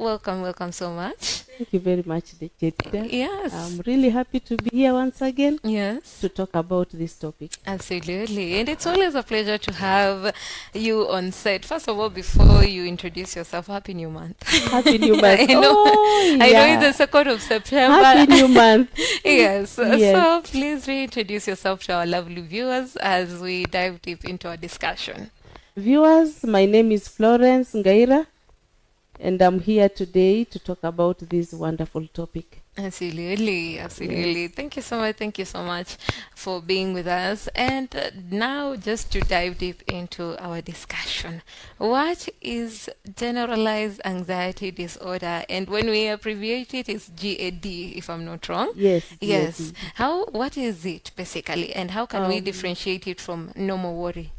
Welcome so much. Thank you very much, Jessica. Yes. I'm really happy to be here once again Yes. to talk about this topic. Absolutely. And it's always a pleasure to have you on set. First of all, before you introduce yourself, Happy New Month. Happy New Month. I know. Oh, I know yeah. it's the 2nd of September. Happy New Month. Yes. Yes. So please reintroduce yourself to our lovely viewers as we dive deep into our discussion. Viewers, my name is Florence Ngaira, and I'm here today to talk about this wonderful topic. Absolutely. Yes. Thank you so much for being with us. And now, just to dive deep into our discussion, what is generalized anxiety disorder? And when we abbreviate it, it's GAD, if I'm not wrong. Yes. Yes. What is it basically, and how can we Um, differentiate it from normal worry?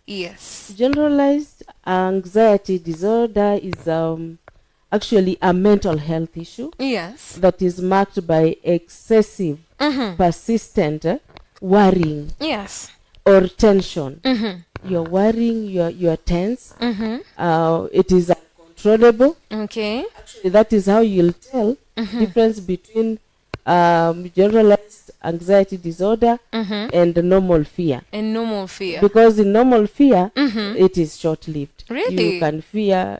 Yes. Generalized anxiety disorder is actually a mental health issue Yes. that is marked by excessive, persistent worrying Yes. or tension. You're worrying, you're tense. It is uncontrollable. Okay. Actually, that is how you'll tell difference between generalized anxiety disorder and normal fear. And normal fear. Because in normal fear, it is short-lived. Really? You can fear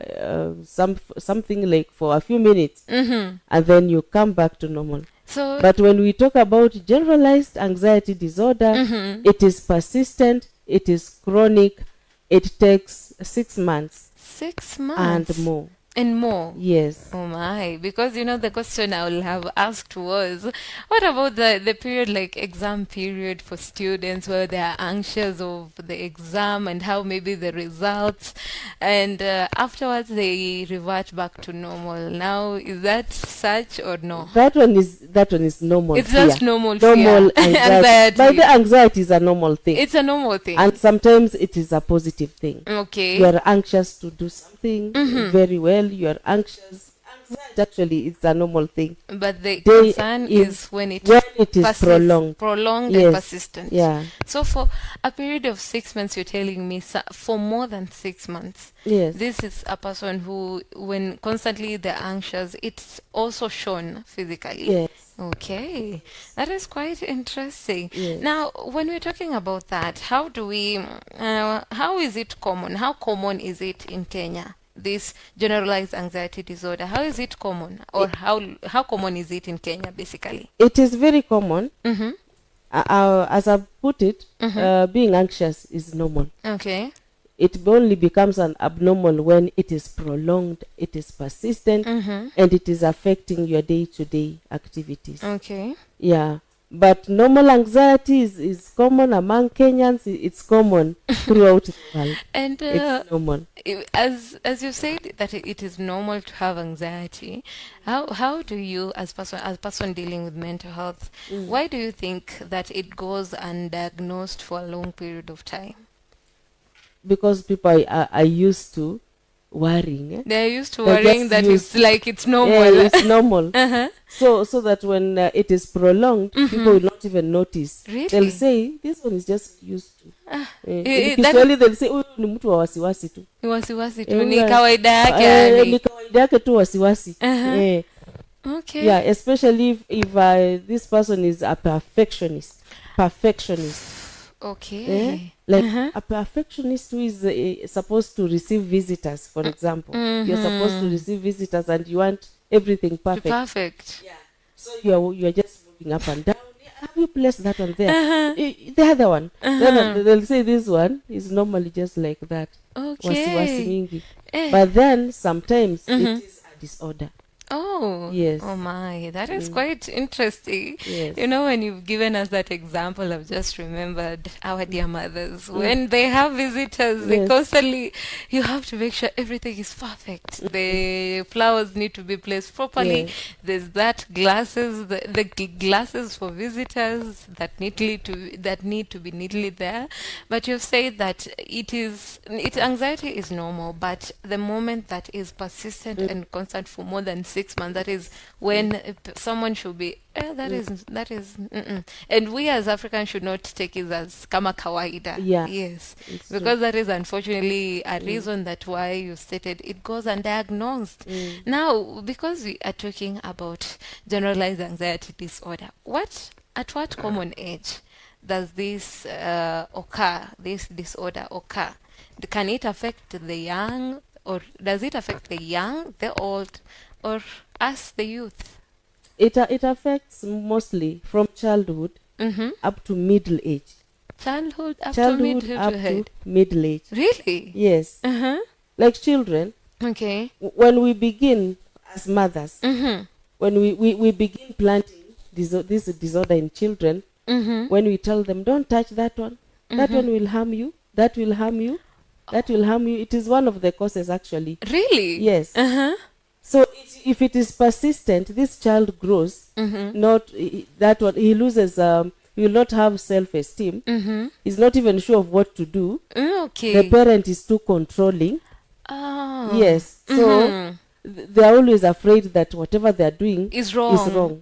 something like for a few minutes, and then you come back to normal. So, But when we talk about generalized anxiety disorder, it is persistent, it is chronic, it takes 6 months 6 months and more. and more. Yes. Oh my, because the question I will have asked was, what about the period, like exam period for students where they are anxious of the exam and how maybe the results, and afterwards they revert back to normal. Now, is that such or no? That one is normal. It's fear. just normal Normal fear. anxiety. But the anxiety is a normal thing. It's a normal thing. And sometimes it is a positive thing. Okay. You are anxious to do something very well. You are anxious. Anxiety actually is a normal thing. But the They concern is when it is persists, prolonged. prolonged Yes. and persistent. Yeah. So for a period of 6 months, you're telling me for more than 6 months, Yes. this is a person who, when constantly they're anxious, it's also shown physically. Yes. Okay, that is quite interesting. Yes. Now, when we're talking about that, how is it common? How common is it in Kenya? This generalized anxiety disorder, how is it common, or how common is it in Kenya, basically? It is very common. Mm-hmm. As I put it, being anxious is normal. Okay. It only becomes an abnormal when it is prolonged, it is persistent, and it is affecting your day-to-day activities. Okay. Yeah. But normal anxiety is common among Kenyans. It's common throughout the world. And It's normal. as you said that it is normal to have anxiety, how do you, as person dealing with mental health, why do you think that it goes undiagnosed for a long period of time? Because people are used to worrying. They're used to They're worrying just that used- it's like it's normal. Yeah, it's normal. Uh-huh. So that when it is prolonged, people will not even notice. Really? They'll say, this one is just used to. In that- Kiswahili they'll say, huyu ni mtu wa wasiwasi tu. Ni wasiwasi tu, Eh, ni huyu- kawaida yake Ni yani. kawaida yake tu wasiwasi. Uh-huh. Okay. Yeah, especially if this person is a perfectionist. Okay. Like a perfectionist who is supposed to receive visitors, for example. You're supposed to receive visitors and you want everything perfect. Perfect. Yeah. So you're just moving up and down. Have you placed that one there? The other one. Then they'll say this one is normally just like that. Wasiwasi Okay. mingi. Eh. But then sometimes it is a disorder. Oh, Yes. Oh my, that is quite interesting. Yes. You know, when you've given us that example, I've just remembered our dear mothers. When they have visitors, they Yes. constantly, you have to make sure everything is perfect. The flowers need to be placed properly. Yes. There's that glasses, the glasses for visitors that need to be neatly there. But you've said that anxiety is normal, but the moment that is persistent and constant for more than 6 6 months, that is when someone should be and we as Africans should not take it as kama kawaida. Yeah, Yes, it's because that is unfortunately a reason that why you stated it goes undiagnosed. Now, because we are talking about generalized anxiety disorder, at what common age does this this disorder occur? Can it affect the young, or does it affect the young, the old, or us, the youth? It affects mostly from childhood up to middle age. Childhood up to Childhood middle up age. to middle age. Really? Yes. Like children, Okay. when we begin as mothers, when we begin planting this disorder in children, when we tell them, don't touch that one, that one will harm you, that will harm you, that will harm you. It is one of the causes, actually. Really? Yes. So if it is persistent, this child grows, not that one, he loses, he will not have self-esteem. He's not even sure of what to do. Okay. The parent is too controlling. Oh. Yes. So they are always afraid that whatever they are doing is wrong.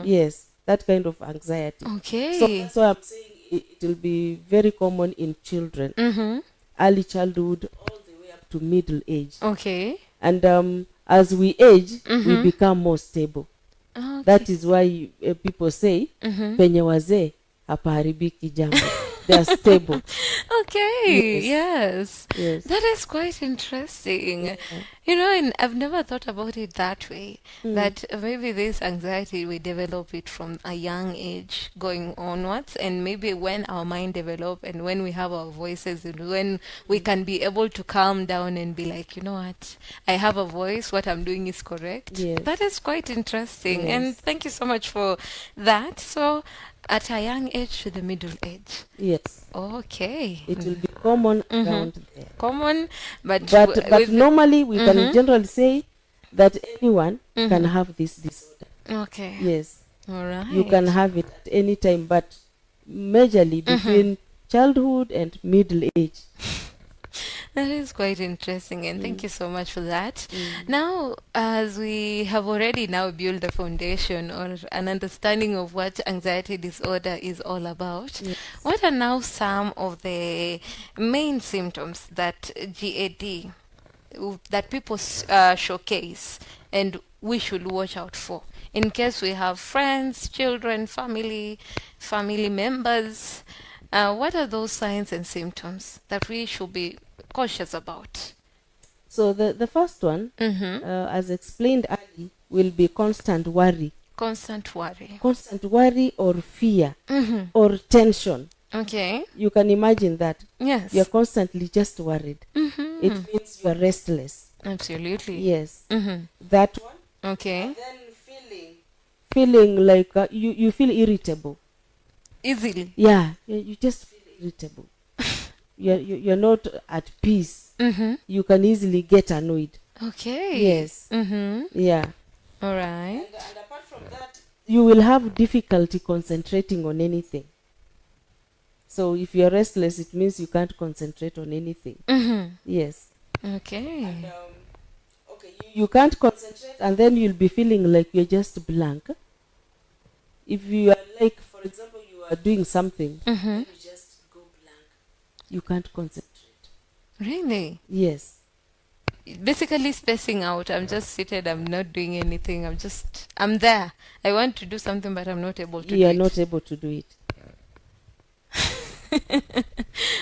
Yes. That kind of anxiety. Okay. So I'm saying it will be very common in children. Early childhood all the way up to middle age. Okay. And as we age, we become more stable. Okay. That is why people say, penye wazee hapaharibiki jambo. They are stable. Okay. Yes. Yes. That is quite interesting. You know, and I've never thought about it that way. That maybe this anxiety, we develop it from a young age going onwards, and maybe when our mind develop and when we have our voices, and when we can be able to calm down and be like, you know what, I have a voice, what I'm doing is correct. Yes. That is quite interesting. Yes. And thank you so much for that. So at a young age to the middle age. Yes. Okay. It will be common around there. Common, but But normally we can generally say that anyone can have this disorder. okay. Yes. All right. You can have it at any time, but majorly between childhood and middle age. That is quite interesting, and thank you so much for that. Now, as we have already now built a foundation or an understanding of what anxiety disorder is all about, what are now some of the main symptoms that GAD, that people showcase and we should watch out for in case we have friends, children, family members? What are those signs and symptoms that we should be cautious about? So the first one, as explained earlier, will be constant worry. Constant worry. Constant worry or fear or tension. Okay. You can imagine that. Yes. You're constantly just worried. It means you are restless. Absolutely. Yes. That one. Okay. And then feeling like you feel irritable. Easily. Yeah, you just feel irritable. You're not at peace. You can easily get annoyed. Okay. Yes. Yeah. All right. And apart from that, you will have difficulty concentrating on anything. So if you're restless, it means you can't concentrate on anything. Yes. Okay. And, you can't concentrate, and then you'll be feeling like you're just blank. If you are like, for example, you are doing something, you just go blank. You can't concentrate. Really? Yes. Basically spacing out. I'm just seated. I'm not doing anything. I'm there. I want to do something, but I'm not able to do it. You are not able to do it.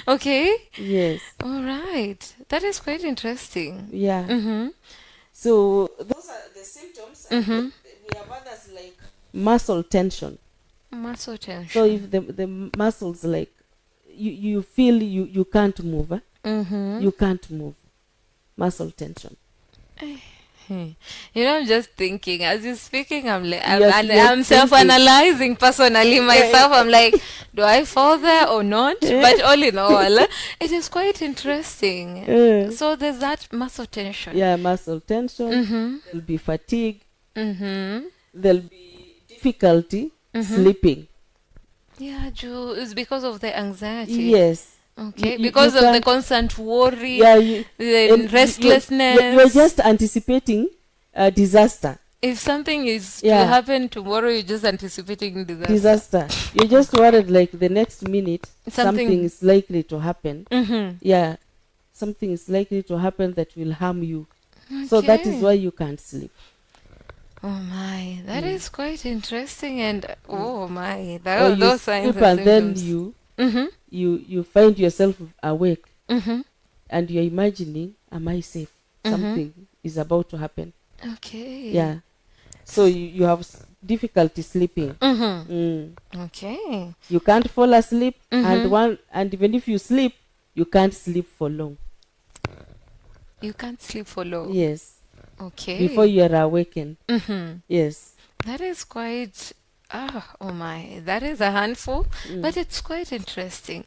Okay. Yes. All right. That is quite interesting. Yeah. So those are the symptoms. And we have others like muscle tension. Muscle tension. So if the muscles, like you feel you can't move. You can't move. Muscle tension. You know, I'm just thinking as you're speaking, I'm like, Yes, I'm self-analyzing personally myself. I'm like, do I fall there or not? But all in all, it is quite interesting. So there's that muscle tension. Yeah, muscle tension. There'll be fatigue. There'll be difficulty sleeping. Yeah, it's because of the anxiety. Yes. Okay, because of the constant worry, Yeah, the restlessness. You're just anticipating a disaster. If something is to Yeah. happen tomorrow, you're just anticipating disaster. Disaster. You're just worried like the next minute Something- something is likely to happen. Mm-hmm. Yeah. Something is likely to happen that will harm you. So that is Okay. why you can't sleep. Oh my, that is quite interesting. And oh my, Or that, you those signs sleep and and then symptoms. you Mm-hmm. you find yourself awake Mm-hmm. and you're imagining, am I safe? Something is about to happen. Okay. Yeah. So you have difficulty sleeping. Mm-hmm. Mm. Okay. You can't fall asleep, Mhm. and even if you sleep, you can't sleep for long. You can't sleep for long. Yes. Okay. Before you are awakened. Mm-hmm. Yes. That is quite, oh my, that is a handful, but it's quite interesting.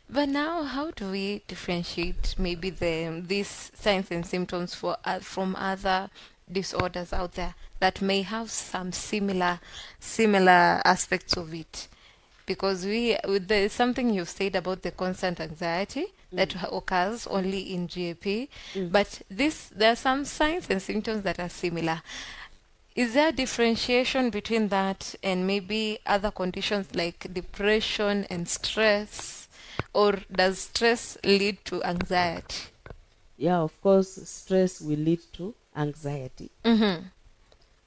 But now, how do we differentiate maybe these signs and symptoms from other disorders out there that may have some similar aspects of it? Because there's something you've said about the constant anxiety that occurs only in GAP, but there are some signs and symptoms that are similar. Is there differentiation between that and maybe other conditions like depression and stress? Or does stress lead to anxiety? Yeah, of course, stress will lead to anxiety. Mm-hmm.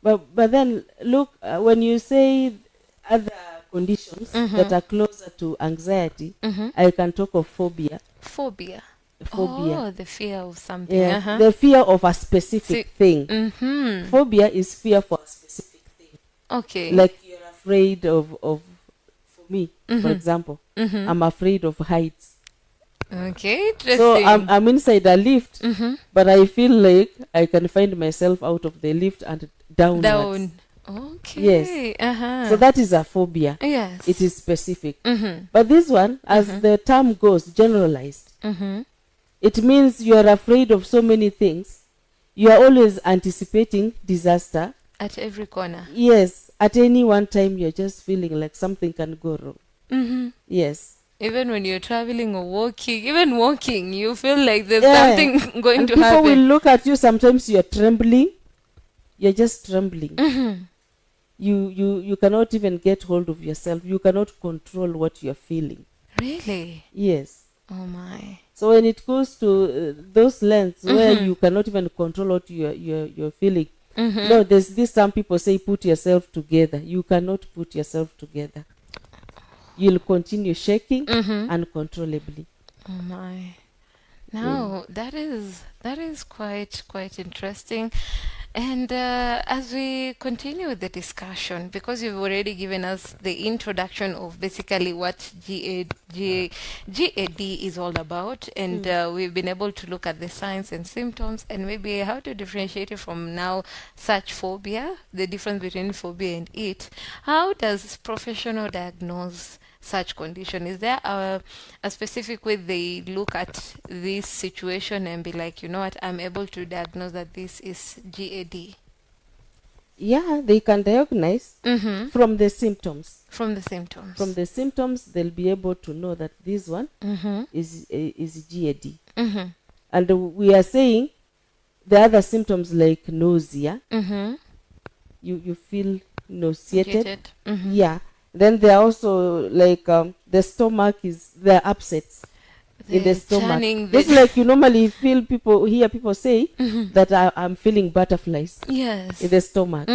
But then look, when you say other conditions that are closer to anxiety, I can talk of phobia. Phobia. Phobia. Oh, the fear of something. Yeah, Uh-huh. the fear of a specific thing. Mm-hmm. Phobia is fear for a specific thing. Okay. Like you're afraid of for me, for example, I'm afraid of heights. Okay, interesting. So I'm inside a lift, but I feel like I can find myself out of the lift and downwards. Down. Okay. Yes. Uh-huh. So that is a phobia. Yes. It is specific. But this one, as the term goes, generalized. It means you are afraid of so many things. You are always anticipating disaster. At every corner. Yes. At any one time, you're just feeling like something can go wrong. Yes. Even when you're traveling or walking, even walking, you feel like there's Yeah. something going And to people happen. will look at you. Sometimes you're trembling. You're just trembling. You cannot even get hold of yourself. You cannot control what you're feeling. Really? Yes. Oh my. So when it goes to those lengths where you cannot even control what you're feeling, no, there's this. Some people say put yourself together. You cannot put yourself together. You'll continue shaking uncontrollably. Oh my. Now that is quite interesting. And as we continue with the discussion, because you've already given us the introduction of basically what GAD is all about, and we've been able to look at the signs and symptoms and maybe how to differentiate it from now such phobia, the difference between phobia and it. How does professional diagnose such condition? Is there a specific way they look at this situation and be like, you know what, I'm able to diagnose that this is GAD? Yeah, they can diagnose from the symptoms. From the symptoms. From the symptoms, they'll be able to know that this one is GAD. And we are saying the other symptoms like nausea. You feel nauseated. Yeah. Then there are also like the stomach is the upsets in the stomach. Just like you normally hear people say that I'm feeling butterflies yes in the stomach.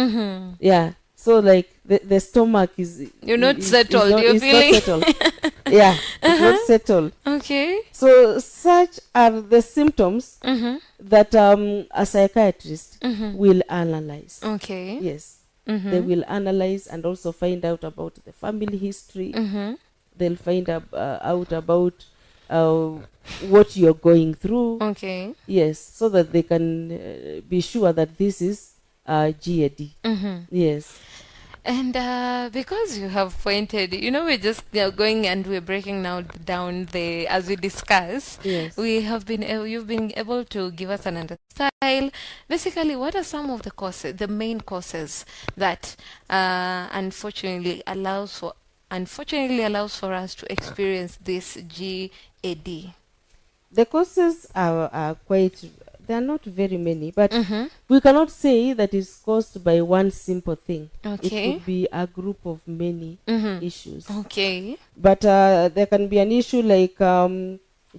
Yeah. So like the stomach is you're not settled. You're feeling not settled. Yeah, it's not settled. Okay. So such are the symptoms that a psychiatrist will analyze. Okay. Yes. They will analyze and also find out about the family history. They'll find out about what you're going through. Okay. Yes, so that they can be sure that this is GAD. Yes. And because you have pointed, we're just going and we're breaking now down as we discuss. Yes. We have been, you've been able to give us an understyle. Basically, what are some of the causes, the main causes that unfortunately allows for us to experience this GAD? The causes are quite there are not very many, but Mm-hmm. we cannot say that is caused by one simple thing. Okay. It could be a group of many Mm-hmm. issues. Okay. But there can be an issue like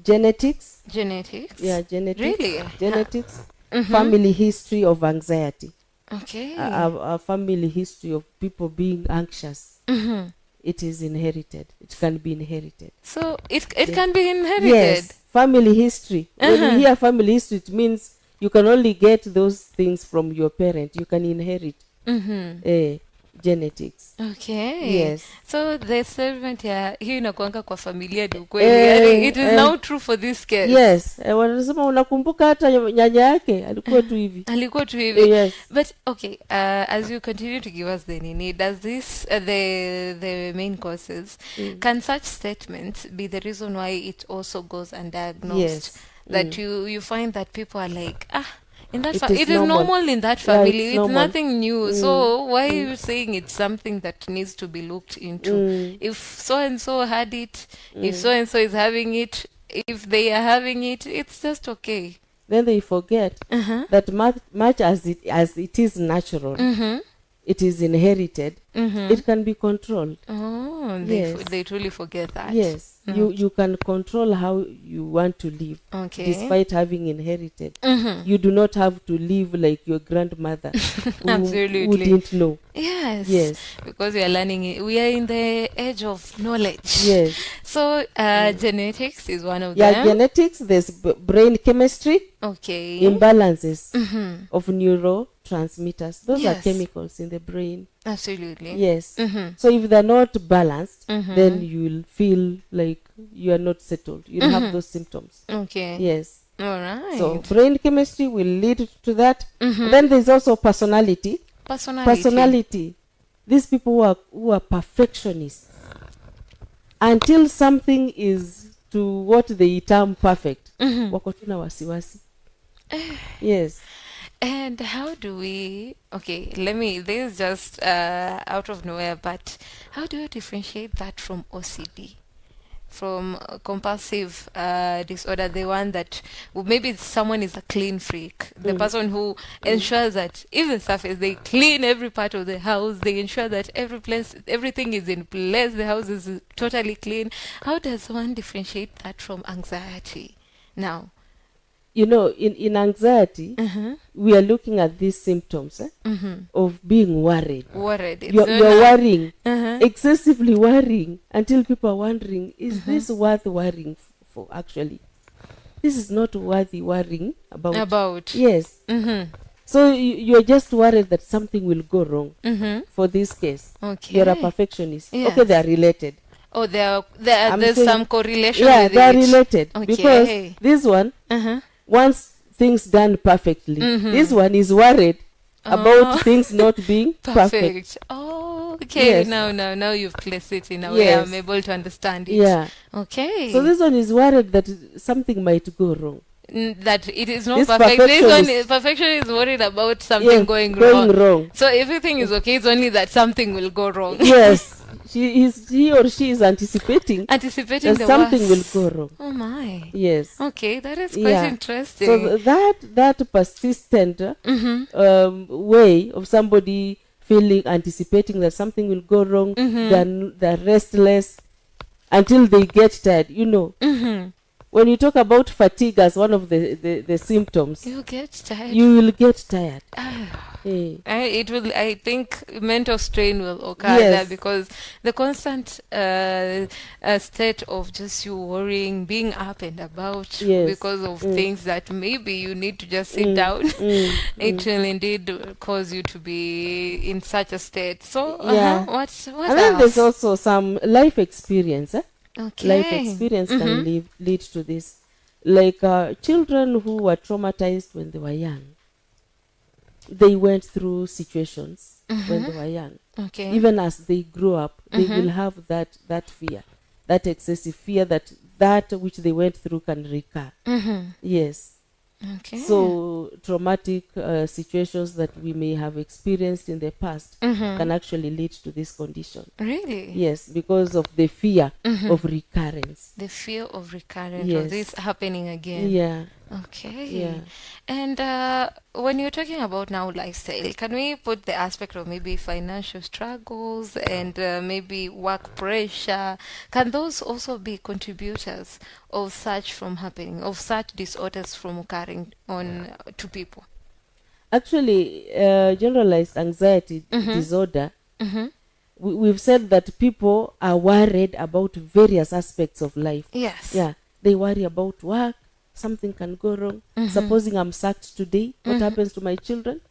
genetics. Genetics. Yeah, genetics. Really? Genetics. Mm-hmm. Family history of anxiety. Okay. A family history of people being anxious. Mm-hmm. It is inherited. It can be inherited. So it Yeah. can be inherited. Yes, family history. When you hear family history, it means you can only get those things from your parent. You can inherit Mm-hmm. genetics. Okay. Yes. So the statement ya hiyo inakuanga kwa familia ni ukweli. Yani it is now true for this case. Yes. Wanasema unakumbuka hata nyanya yake alikuwa tu hivi. Alikuwa tu hivi. Yes. But okay, as you continue to give us the nini, does this the main causes, can such statements be the reason why it also goes undiagnosed? Yes. That you find that people are like, in that It is normal in that family. it's It's normal. nothing new. So why are you saying it's something that needs to be looked into? If so and so had it, if so and so is having it, if they are having it, it's just okay. Then they forget that much as it is natural, it is inherited, it can be controlled. Oh, Yes. they truly forget that. Yes. You can control how you want to live, Okay. despite having inherited. You do not have to live like your grandmother who Absolutely. didn't know. Yes. Yes. Because we are learning it. We are in the age of knowledge. Yes. So genetics is one of Yeah, them. genetics, there's brain chemistry, Okay. imbalances of neurotransmitters. Those are Yes. chemicals in the brain. Absolutely. Yes. So if they're not balanced, then you'll feel like you are not settled. You'll have those symptoms. Okay. Yes. All right. So brain chemistry will lead to that. Then there's also personality. Personality. These people who are perfectionists. Until something is to what they term perfect, wako tu na wasiwasi. Yes. And how do we, okay, this is just out of nowhere, but how do you differentiate that from OCD? From compulsive disorder, the one that maybe someone is a clean freak, the person who ensures that if the surface, they clean every part of the house, they ensure that everything is in place, the house is totally clean. How does one differentiate that from anxiety now? You know, in anxiety, we are looking at these symptoms of being worried. Worried. You're worrying, excessively worrying, until people are wondering, is this worth worrying for actually? This is not worthy worrying about. Yes. So you're just worried that something will go wrong for this case. Okay. You're a perfectionist. Yes. Okay, they are related. Oh, there's saying- some correlation Yeah, with they are it. related. Okay. Because this one wants things done perfectly. This one is worried about things not being perfect. Oh, okay. Yes. Now you've placed it in a way Yes. I'm able to understand it. Yeah. Okay. So this one is worried that something might go wrong. That it is not This perfect. This one perfectionist- perfection is worried about something Yeah, going going wrong. wrong. So everything is okay. It's only that something will go wrong. Yes. He or she is anticipating Anticipating that the something worst. will go wrong. Oh my. Yes. Okay, that is quite Yeah. interesting. So that persistent way of somebody anticipating that something will go wrong, they're restless until they get tired. You know, when you talk about fatigue as one of the symptoms, You get tired. you will get tired. I think mental strain will occur Yes. there because the constant state of just you worrying, being up and about Yes. because of things that maybe you need to just sit down, it will indeed cause you to be in such a state. So, Yeah. what And then there's else? also some life experience. Okay. Life experience can lead to this. Like children who were traumatized when they were young. They went through situations when they were young. Okay. Even as they grow up, they will have that fear, that excessive fear that which they went through can recur. Yes. Okay. So traumatic situations that we may have experienced in the past can actually lead to this condition. Really? Yes, because of the fear of recurrence. The fear of recurrence Yes. of this happening again. Yeah. Okay. Yeah. And when you're talking about now lifestyle, can we put the aspect of maybe financial struggles and maybe work pressure? Can those also be contributors of such from happening, of such disorders from occurring on to people? Actually, generalized anxiety Mm-hmm. disorder, Mm-hmm. we've said that people are worried about various aspects of life. Yes. Yeah, they worry about work. Something can go wrong. Mm-hmm. Supposing I'm sacked today, what Mm-hmm. happens to my children?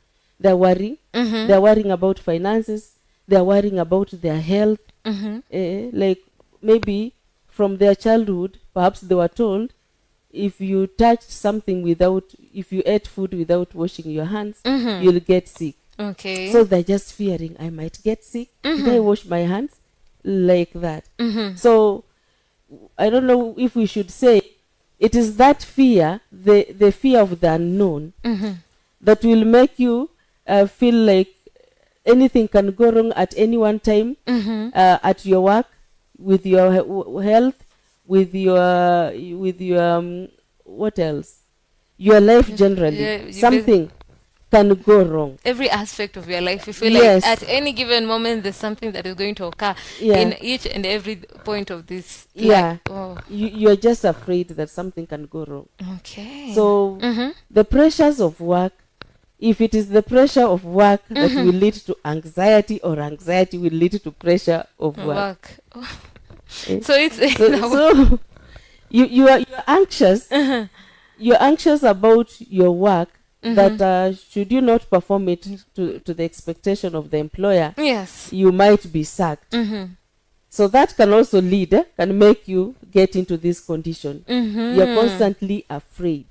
They're worrying. Mm-hmm. They're worrying about finances. They're worrying about their health. Mm-hmm. Like maybe from their childhood, perhaps they were told, if you touched something without, if you ate food without washing your hands, Mm-hmm. you'll get sick. Okay. So they're just fearing, I might get sick. Did I wash my hands? Like that. Mm-hmm. So I don't know if we should say it is that fear, the fear of the unknown, Mm-hmm. that will make you feel like anything can go wrong at any one time, Mm-hmm. at your work, with your health, with your what else? Your life generally. Yeah, you Something can go wrong. every aspect of your life, you feel Yes. like at any given moment there's something that is going to occur Yeah. in each and every point of this Yeah. oh, You're just afraid that something can go wrong. okay. So Mm-hmm. the pressures of work, if it is the pressure of work that will lead to anxiety, or anxiety will lead to pressure of work. Work. Oh. Eh? So it's So you're anxious. Uh-huh. You're anxious about your work, Mhm. that should you not perform it to the expectation of the employer, Yes. you might be sacked. Mm-hmm. So that can also lead, can make you get into this condition. Mm-hmm. You're constantly afraid.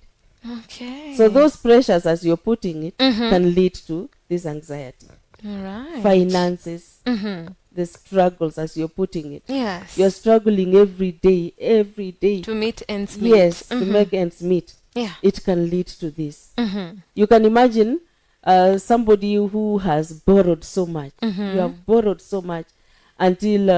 Okay. So those pressures, as you're putting it, Mhm. can lead to this anxiety. Right. Finances, Mm-hmm. the struggles, as you're putting it. Yes. You're struggling every day. To meet ends meet. Yes, to Mhm. make ends meet. Yeah. It can lead to this. Mm-hmm. You can imagine somebody who has borrowed so much. Mhm. You have borrowed so much until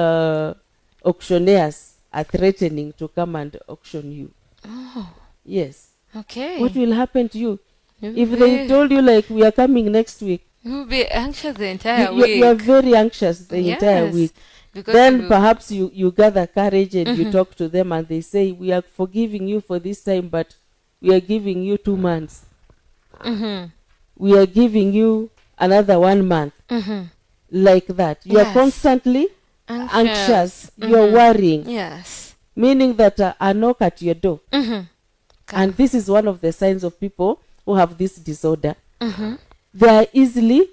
auctioneers are threatening to come and auction you. Oh. Yes. Okay. What will happen to you? You'll If they be- told you, like, we are coming next week, you'll be anxious the entire you are week. very anxious the entire Yes, week. because Then you- perhaps you gather courage and you Mhm. talk to them, and they say, we are forgiving you for this time, but we are giving you 2 months. Mhm. We are giving you another 1 month. Mhm. Like that. You are Yes. constantly anxious. You're Mhm. worrying. Yes. Meaning that a knock at your door. Mm-hmm. And this is one of the signs of people who have this disorder. Mm-hmm. They are easily,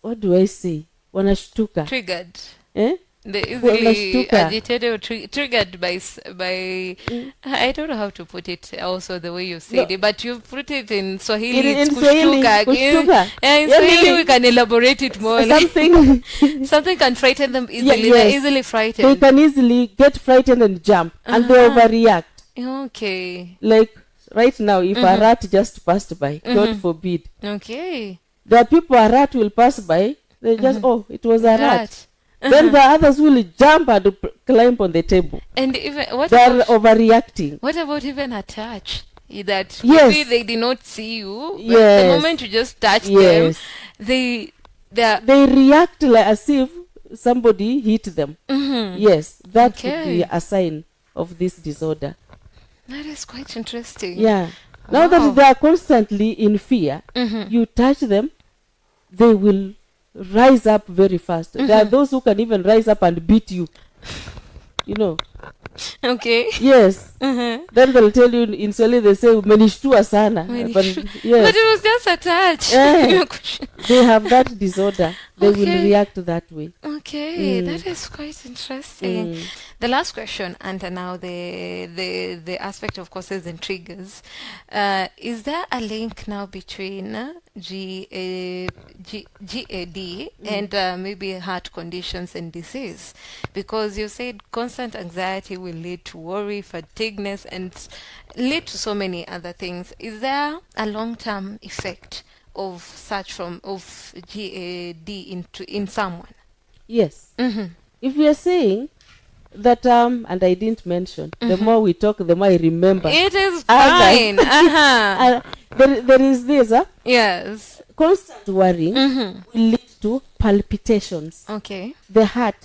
what do I say? Wanashtuka. Triggered. Eh? They easily Wanashtuka. agitated or triggered by I don't know how to put it also the way you said No. it, but you put it in Swahili. In It's Swahili, kushtuka. kushtuka. Yeah, in Yeah, Swahili meaning we can elaborate it more. Something Something can frighten them easily. yes. They're easily they frightened. can easily get frightened and jump, and they Uh-huh. overreact. Okay. Like right now, if a Mhm. rat just passed by, God Mhm. forbid, Okay. there are people, a rat will pass by, they just, oh, it was a rat. Rat. Then the others will jump and climb on the table. And even what They are about overreacting. what about even a touch? That Yes. maybe they did not see you, but Yes. the moment you just touch them, Yes. they are They react like as if somebody hit them. mhm. Yes, that could be Okay. a sign of this disorder. That is quite interesting. Yeah. Now Wow. that they are constantly in fear, Mhm. you touch them, they will rise up very fast. There are those who can even rise up and beat you. You know. Okay. Yes. Mhm. Then they'll tell you in Swahili, they say umenishtua sana. Umenishtua. But yes, But it was just a touch. Eh. they have that disorder. They will Okay. react that way. Okay, Mm. that is quite interesting. Mm. The last question, and now the aspect of causes and triggers. Is there a link now between GAD and maybe heart conditions and disease? Because you said constant anxiety will lead to worry, fatigueness, and lead to so many other things. Is there a long-term effect of such from of GAD in someone? Yes. Mm-hmm. If we are saying that and I didn't mention, the more we talk, the more I remember. It is Others. fine. Uh-huh. There is this Yes. constant worrying will lead to palpitations. Okay. The heart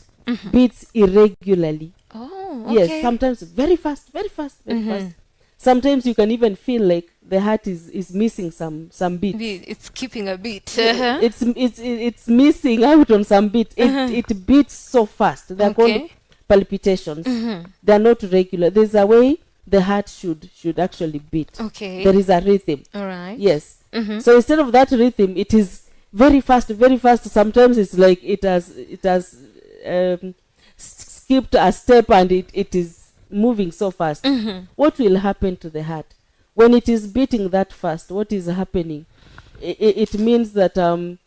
beats irregularly. Oh, okay. Yes, sometimes very fast, very fast, very fast. Sometimes you can even feel like the heart is missing some beats. It's keeping a beat. It's missing out on some beats. It beats so fast. They're called palpitations. They're not regular. There's a way the heart should actually beat. Okay. There is a rhythm. All right. Yes. So instead of that rhythm, it is very fast, very fast. Sometimes it's like it has skipped a step and it is moving so fast. What will happen to the heart when it is beating that fast? What is happening? It means that a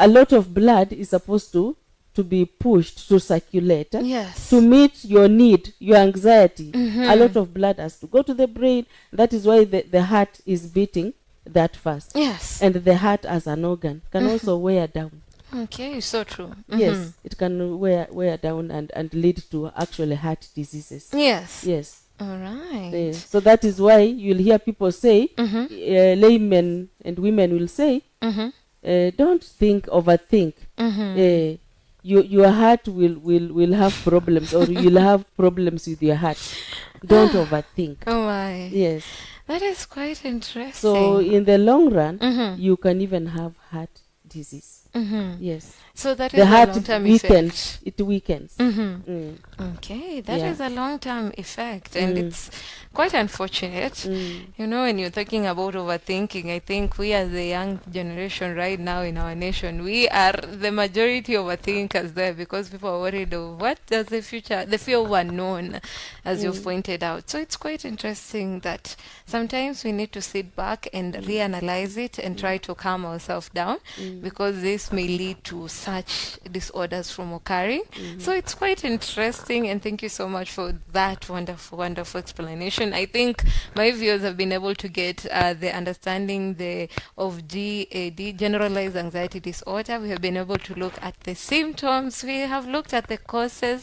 lot of blood is supposed to be pushed to circulate. Yes. To meet your need, your anxiety. A lot of blood has to go to the brain. That is why the heart is beating that fast. Yes. And the heart as an organ can also wear down. Okay, so true. Yes, it can wear down and lead to actually heart diseases. Yes. Yes. All right. Yes. So that is why you'll hear people say, laymen and women will say, don't overthink. Your heart will have problems, or you'll have problems with your heart. Don't overthink. Oh my. Yes. That is quite interesting. So in the long run, you can even have heart disease. Yes. So that is The a heart long-term weakens. effect. It weakens. Okay, that is a long-term effect, and it's quite unfortunate. You know, when you're talking about overthinking, I think we as the young generation right now in our nation, we are the majority overthinkers there, because people are worried of what does the fear of unknown, as you've pointed out. So it's quite interesting that sometimes we need to sit back and reanalyze it and try to calm ourselves down, because this may lead to such disorders from occurring. So it's quite interesting, and thank you so much for that wonderful explanation. I think my viewers have been able to get the understanding of GAD, generalized anxiety disorder. We have been able to look at the symptoms, we have looked at the causes,